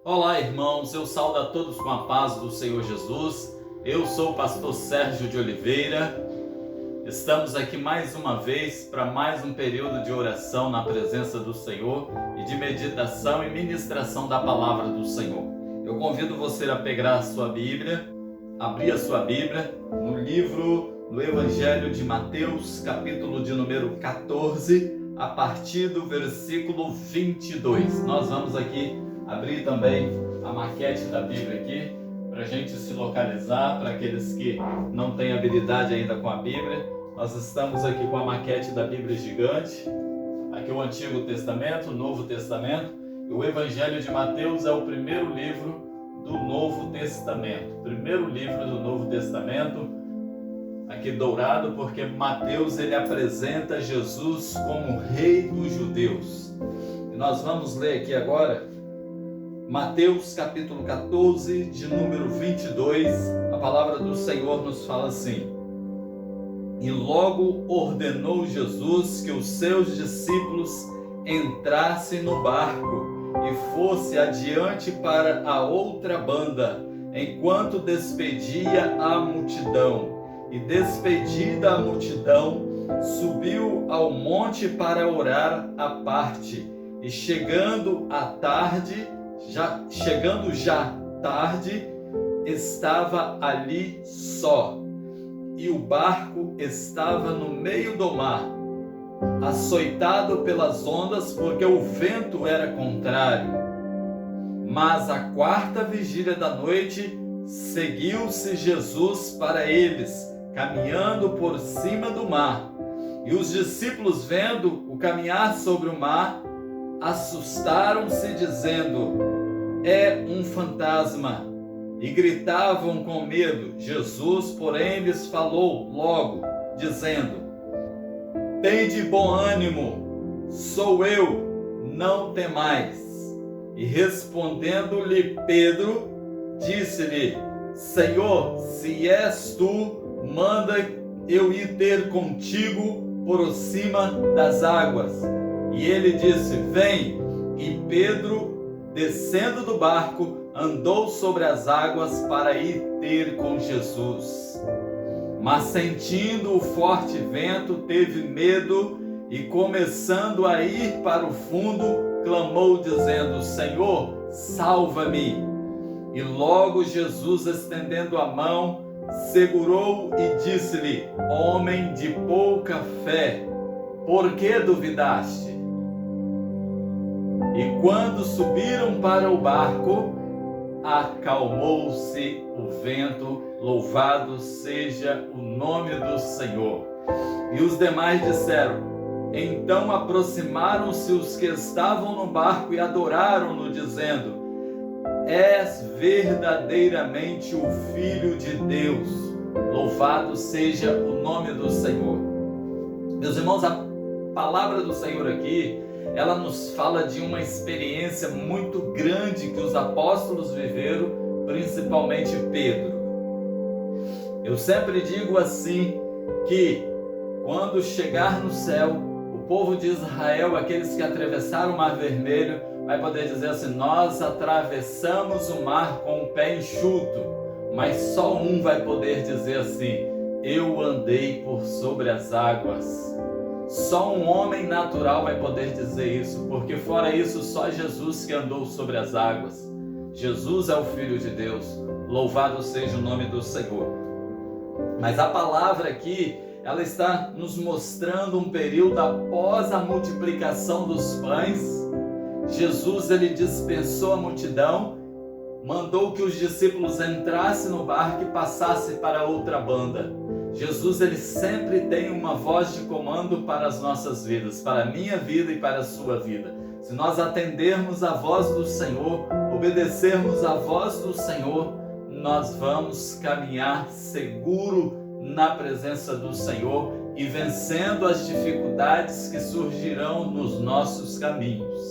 Olá, irmãos, eu saúdo a todos com a paz do Senhor Jesus. Eu sou o pastor Sérgio de Oliveira. Estamos aqui mais uma vez para mais um período de oração na presença do Senhor e de meditação e ministração da palavra do Senhor. Eu convido você a pegar a sua Bíblia, abrir a sua Bíblia no Evangelho de Mateus, capítulo de número 14, a partir do versículo 22. Nós vamos aqui abrir também a maquete da Bíblia aqui, para a gente se localizar, para aqueles que não têm habilidade ainda com a Bíblia. Nós estamos aqui com a maquete da Bíblia gigante, aqui o Antigo Testamento, o Novo Testamento, e o Evangelho de Mateus é o primeiro livro do Novo Testamento, primeiro livro do Novo Testamento, aqui dourado, porque Mateus ele apresenta Jesus como Rei dos Judeus. E nós vamos ler aqui agora Mateus capítulo 14, de número 22, a palavra do Senhor nos fala assim: E logo ordenou Jesus que os seus discípulos entrassem no barco e fosse adiante para a outra banda, enquanto despedia a multidão. E despedida a multidão, subiu ao monte para orar à parte. E chegando já tarde, estava ali só, e o barco estava no meio do mar, açoitado pelas ondas, porque o vento era contrário. Mas à quarta vigília da noite, seguiu-se Jesus para eles, caminhando por cima do mar. E os discípulos, vendo o caminhar sobre o mar, assustaram-se, dizendo: É um fantasma, e gritavam com medo. Jesus, porém, lhes falou logo, dizendo: Tende bom ânimo, sou eu, não temais. E respondendo-lhe Pedro, disse-lhe: Senhor, se és tu, manda eu ir ter contigo por cima das águas. E ele disse: Vem. E Pedro, descendo do barco, andou sobre as águas para ir ter com Jesus. Mas sentindo o forte vento, teve medo e, começando a ir para o fundo, clamou dizendo: Senhor, salva-me. E logo Jesus, estendendo a mão, segurou e disse-lhe: Homem de pouca fé, por que duvidaste? E quando subiram para o barco, acalmou-se o vento. Louvado seja o nome do Senhor. E os demais disseram: Então aproximaram-se os que estavam no barco e adoraram-no, dizendo: És verdadeiramente o Filho de Deus. Louvado seja o nome do Senhor. Meus irmãos, a palavra do Senhor aqui, ela nos fala de uma experiência muito grande que os apóstolos viveram, principalmente Pedro. Eu sempre digo assim, que quando chegar no céu, o povo de Israel, aqueles que atravessaram o Mar Vermelho, vai poder dizer assim: nós atravessamos o mar com o pé enxuto. Mas só um vai poder dizer assim: eu andei por sobre as águas. Só um homem natural vai poder dizer isso, porque fora isso, só Jesus que andou sobre as águas. Jesus é o Filho de Deus. Louvado seja o nome do Senhor. Mas a palavra aqui, ela está nos mostrando um período após a multiplicação dos pães. Jesus, ele dispensou a multidão, mandou que os discípulos entrassem no barco e passassem para outra banda. Jesus, ele sempre tem uma voz de comando para as nossas vidas, para a minha vida e para a sua vida. Se nós atendermos a voz do Senhor, obedecermos a voz do Senhor, nós vamos caminhar seguro na presença do Senhor e vencendo as dificuldades que surgirão nos nossos caminhos.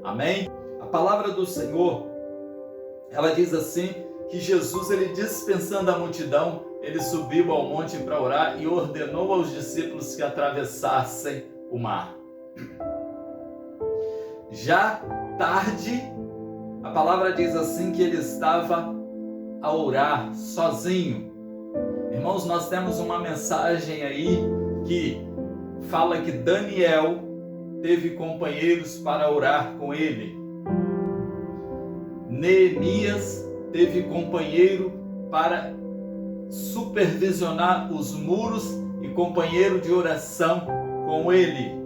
Amém? A palavra do Senhor, ela diz assim, que Jesus, ele dispensando a multidão, ele subiu ao monte para orar e ordenou aos discípulos que atravessassem o mar. Já tarde, a palavra diz assim que ele estava a orar sozinho. Irmãos, nós temos uma mensagem aí que fala que Daniel teve companheiros para orar com ele. Neemias teve companheiro para supervisionar os muros e companheiro de oração com ele.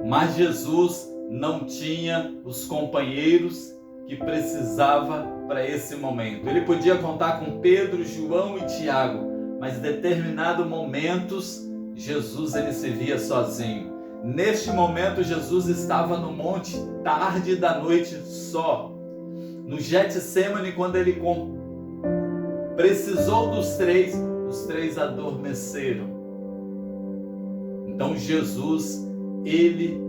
Mas Jesus não tinha os companheiros que precisava para esse momento. Ele podia contar com Pedro, João e Tiago, mas em determinados momentos Jesus ele se via sozinho. Neste momento Jesus estava no monte tarde da noite só. No Getsemane, quando ele precisou dos três, os três adormeceram. Então Jesus, ele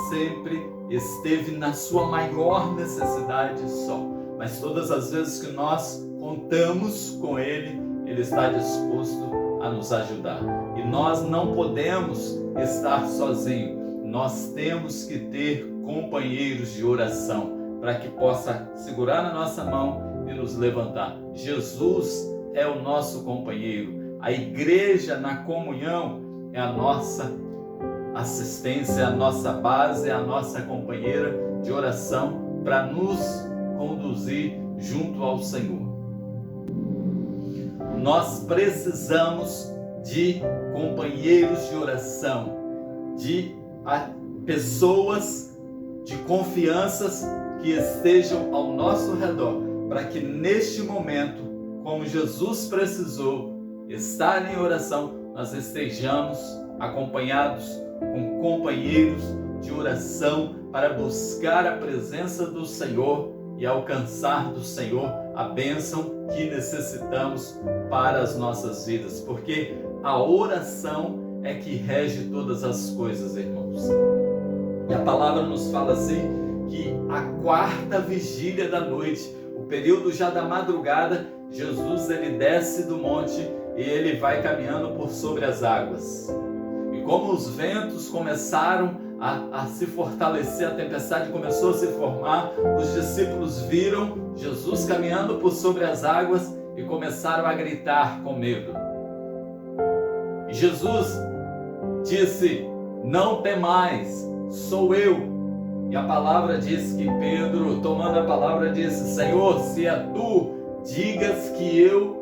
sempre esteve na sua maior necessidade só. Mas todas as vezes que nós contamos com ele, ele está disposto a nos ajudar. E nós não podemos estar sozinhos. Nós temos que ter companheiros de oração para que possa segurar na nossa mão e nos levantar. Jesus é o nosso companheiro. A igreja na comunhão é a nossa assistência, é a nossa base, é a nossa companheira de oração para nos conduzir junto ao Senhor. Nós precisamos de companheiros de oração, de pessoas de confianças que estejam ao nosso redor, para que neste momento, como Jesus precisou estar em oração, nós estejamos acompanhados com companheiros de oração para buscar a presença do Senhor e alcançar do Senhor a bênção que necessitamos para as nossas vidas, porque a oração é que rege todas as coisas, irmãos. E a palavra nos fala assim, que a quarta vigília da noite, o período já da madrugada, Jesus ele desce do monte e ele vai caminhando por sobre as águas. E como os ventos começaram a se fortalecer, a tempestade começou a se formar, os discípulos viram Jesus caminhando por sobre as águas e começaram a gritar com medo. E Jesus disse: não temais, sou eu. E a palavra diz que Pedro, tomando a palavra, disse: Senhor, se é tu, digas que eu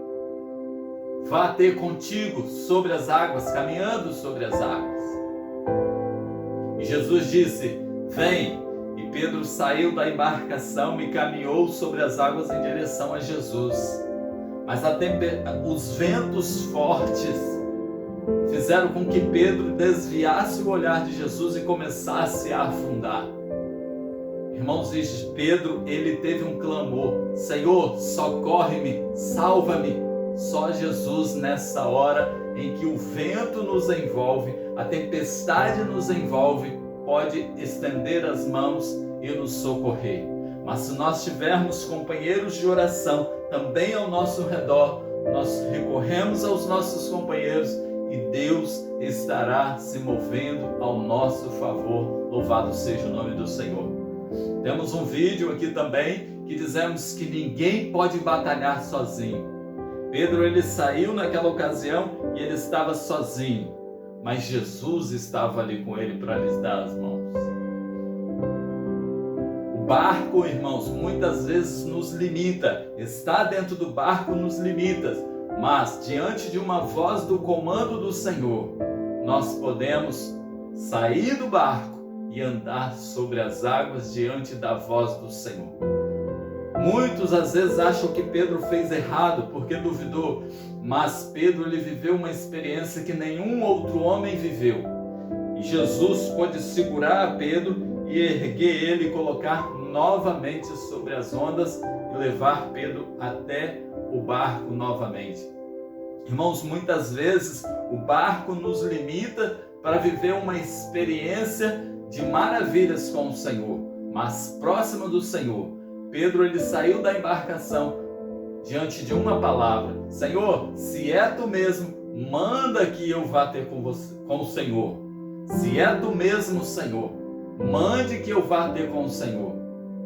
vá ter contigo sobre as águas, caminhando sobre as águas. E Jesus disse: vem. E Pedro saiu da embarcação e caminhou sobre as águas em direção a Jesus. Mas os ventos fortes fizeram com que Pedro desviasse o olhar de Jesus e começasse a afundar. Irmãos, Pedro, ele teve um clamor: Senhor, socorre-me, salva-me. Só Jesus, nessa hora em que o vento nos envolve, a tempestade nos envolve, pode estender as mãos e nos socorrer. Mas se nós tivermos companheiros de oração também ao nosso redor, nós recorremos aos nossos companheiros e Deus estará se movendo ao nosso favor. Louvado seja o nome do Senhor. Temos um vídeo aqui também que dizemos que ninguém pode batalhar sozinho. Pedro ele saiu naquela ocasião e ele estava sozinho, mas Jesus estava ali com ele para lhes dar as mãos. O barco, irmãos, muitas vezes nos limita. Estar dentro do barco nos limita, mas diante de uma voz do comando do Senhor, nós podemos sair do barco e andar sobre as águas diante da voz do Senhor. Muitos às vezes acham que Pedro fez errado porque duvidou, mas Pedro ele viveu uma experiência que nenhum outro homem viveu. E Jesus pôde segurar a Pedro e erguer ele e colocar novamente sobre as ondas e levar Pedro até o barco novamente. Irmãos, muitas vezes o barco nos limita para viver uma experiência de maravilhas com o Senhor, mas próximo do Senhor. Pedro ele saiu da embarcação diante de uma palavra: Senhor, se é tu mesmo, manda que eu vá ter com o Senhor. Se é tu mesmo, Senhor, mande que eu vá ter com o Senhor.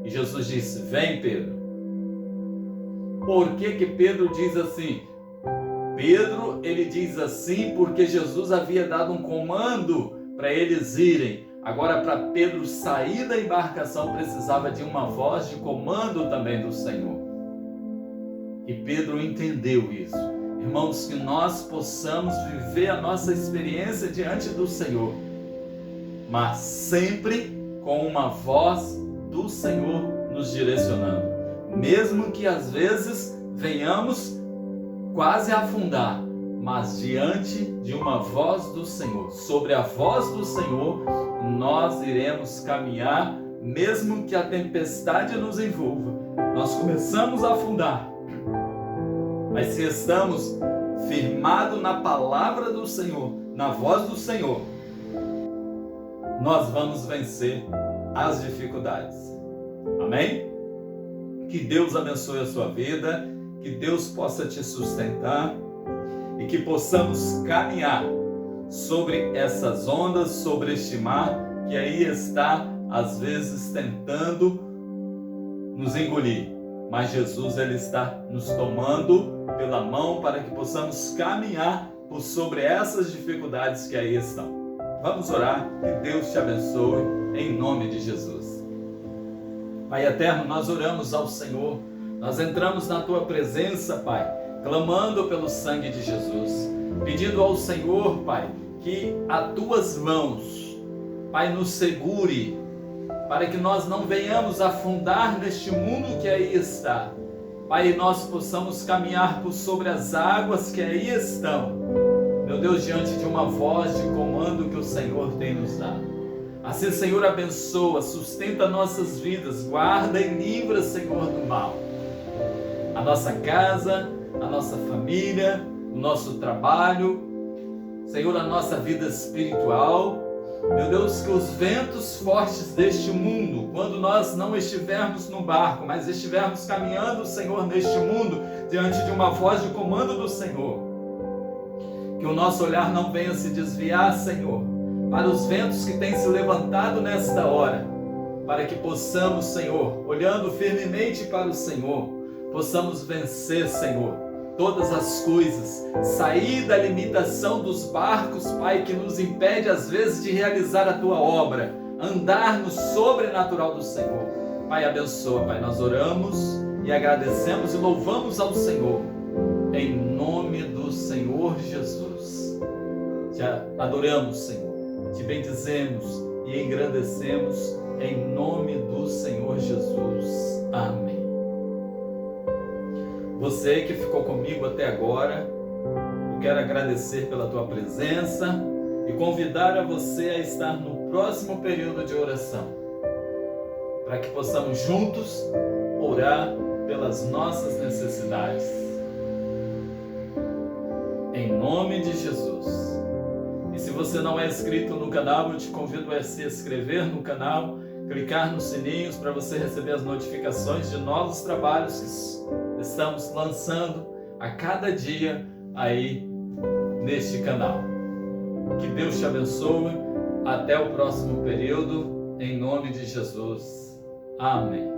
E Jesus disse: vem, Pedro. Por que Pedro diz assim? Pedro, ele diz assim porque Jesus havia dado um comando para eles irem. Agora, para Pedro sair da embarcação, precisava de uma voz de comando também do Senhor. E Pedro entendeu isso. Irmãos, que nós possamos viver a nossa experiência diante do Senhor, mas sempre com uma voz do Senhor nos direcionando. Mesmo que às vezes venhamos quase a afundar, mas diante de uma voz do Senhor, sobre a voz do Senhor, nós iremos caminhar, mesmo que a tempestade nos envolva. Nós começamos a afundar, mas se estamos firmados na palavra do Senhor, na voz do Senhor, nós vamos vencer as dificuldades. Amém? Que Deus abençoe a sua vida, que Deus possa te sustentar e que possamos caminhar sobre essas ondas, sobre este mar que aí está, às vezes, tentando nos engolir. Mas Jesus, ele está nos tomando pela mão para que possamos caminhar por sobre essas dificuldades que aí estão. Vamos orar, que Deus te abençoe, em nome de Jesus. Pai eterno, nós oramos ao Senhor, nós entramos na Tua presença, Pai, clamando pelo sangue de Jesus, pedindo ao Senhor, Pai, que as Tuas mãos, Pai, nos segure, para que nós não venhamos afundar neste mundo que aí está. Pai, nós possamos caminhar por sobre as águas que aí estão, meu Deus, diante de uma voz de comando que o Senhor tem nos dado. Assim, Senhor, abençoa, sustenta nossas vidas, guarda e livra, Senhor, do mal. A nossa casa, a nossa família, o nosso trabalho, Senhor, a nossa vida espiritual. Meu Deus, que os ventos fortes deste mundo, quando nós não estivermos no barco, mas estivermos caminhando, Senhor, neste mundo, diante de uma voz de comando do Senhor, que o nosso olhar não venha se desviar, Senhor, para os ventos que têm se levantado nesta hora, para que possamos, Senhor, olhando firmemente para o Senhor, possamos vencer, Senhor, todas as coisas, sair da limitação dos barcos, Pai, que nos impede às vezes de realizar a Tua obra, andar no sobrenatural do Senhor. Pai, abençoa, Pai, nós oramos e agradecemos e louvamos ao Senhor, em nome do Senhor Jesus. Te adoramos, Senhor, te bendizemos e engrandecemos em nome do Senhor Jesus. Amém. Você que ficou comigo até agora, eu quero agradecer pela tua presença e convidar a você a estar no próximo período de oração, para que possamos juntos orar pelas nossas necessidades. Em nome de Jesus. E se você não é inscrito no canal, eu te convido a se inscrever no canal, clicar nos sininhos para você receber as notificações de novos trabalhos que estamos lançando a cada dia aí neste canal. Que Deus te abençoe. Até o próximo período, em nome de Jesus. Amém.